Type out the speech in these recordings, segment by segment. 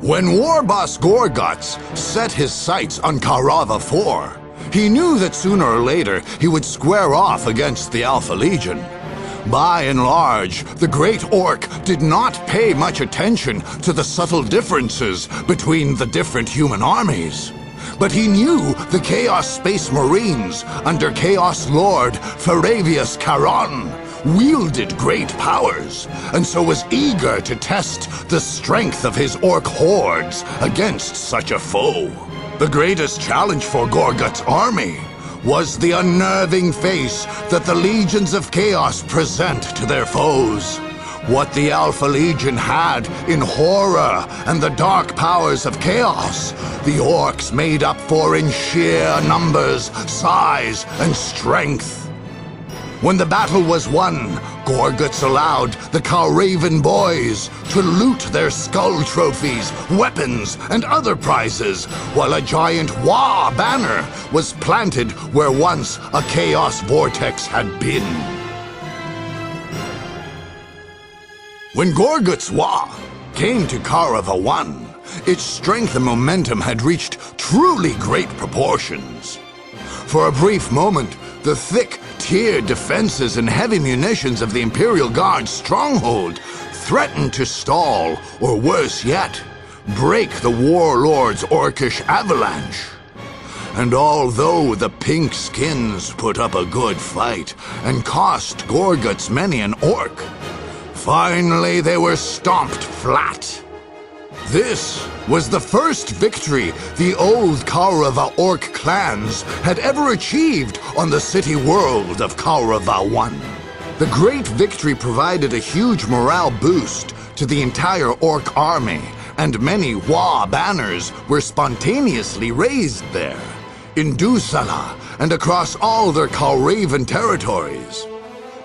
When War Boss Gorguts set his sights on Karava 4, he knew that sooner or later he would square off against the Alpha Legion. By and large, the Great Ork did not pay much attention to the subtle differences between the different human armies. But he knew the Chaos Space Marines under Chaos Lord Faravius Charon wielded great powers, and so was eager to test the strength of his Ork hordes against such a foe. The greatest challenge for Gorguts' army was the unnerving face that the legions of chaos present to their foes. What the Alpha Legion had in horror and the dark powers of chaos, the Orks made up for in sheer numbers, size, and strength. When the battle was won, Gorguts allowed the Calraven boys to loot their skull trophies, weapons, and other prizes, while a giant Wa banner was planted where once a chaos vortex had been. When Gorguts Wa came to Karava 1, its strength and momentum had reached truly great proportions. For a brief moment, the thick, tiered defenses and heavy munitions of the Imperial Guard's stronghold threatened to stall, or worse yet, break the Warlord's Orkish avalanche. And although the Pink Skins put up a good fight and cost Gorguts many an Ork, finally they were stomped flat. This was the first victory the old Karava Ork clans had ever achieved on the city world of Karava 1. The great victory provided a huge morale boost to the entire Ork army, and many Wa banners were spontaneously raised there, in Dusala and across all their Calraven territories.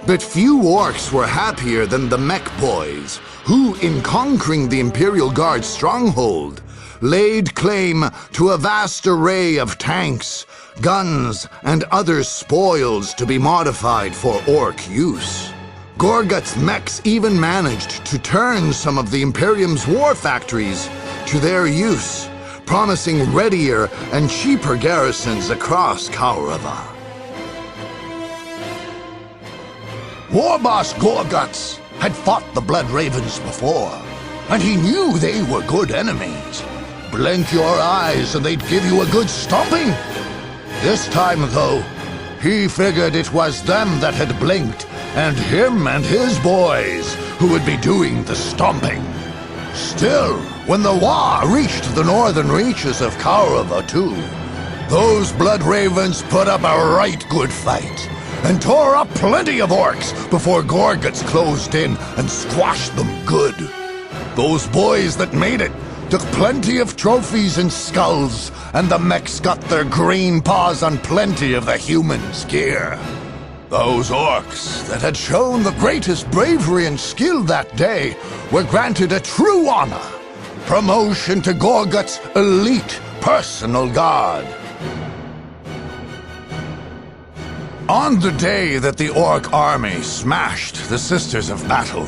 But few Orks were happier than the Mech Boys, who, in conquering the Imperial Guard's stronghold, laid claim to a vast array of tanks, guns, and other spoils to be modified for Ork use. Gorguts' mechs even managed to turn some of the Imperium's war factories to their use, promising readier and cheaper garrisons across Karava. War Boss Gorguts had fought the Blood Ravens before, and he knew they were good enemies. Blink your eyes and they'd give you a good stomping. This time, though, he figured it was them that had blinked, and him and his boys who would be doing the stomping. Still, when the Wa reached the northern reaches of Karava 2, those Blood Ravens put up a right good fight, and tore up plenty of Orks before Gorguts closed in and squashed them good. Those boys that made it took plenty of trophies and skulls, and the mechs got their green paws on plenty of the humans' gear. Those Orks that had shown the greatest bravery and skill that day were granted a true honor, promotion to Gorguts' elite personal guard. On the day that the Ork army smashed the Sisters of Battle,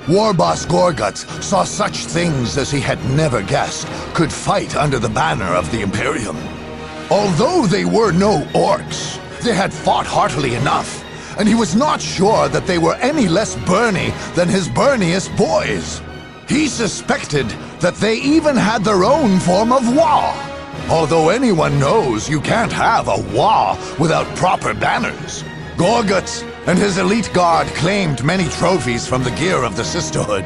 War Boss Gorguts saw such things as he had never guessed could fight under the banner of the Imperium. Although they were no Orks, they had fought heartily enough, and he was not sure that they were any less burny than his burniest boys. He suspected that they even had their own form of Wa. Although anyone knows you can't have a Wa without proper banners. Gorguts and his elite guard claimed many trophies from the gear of the Sisterhood,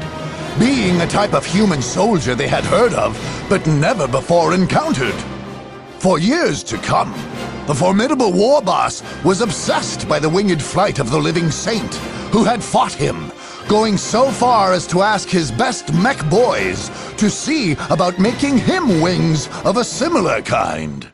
being a type of human soldier they had heard of, but never before encountered. For years to come, the formidable War Boss was obsessed by the winged flight of the living saint who had fought him, going so far as to ask his best mech boys to see about making him wings of a similar kind.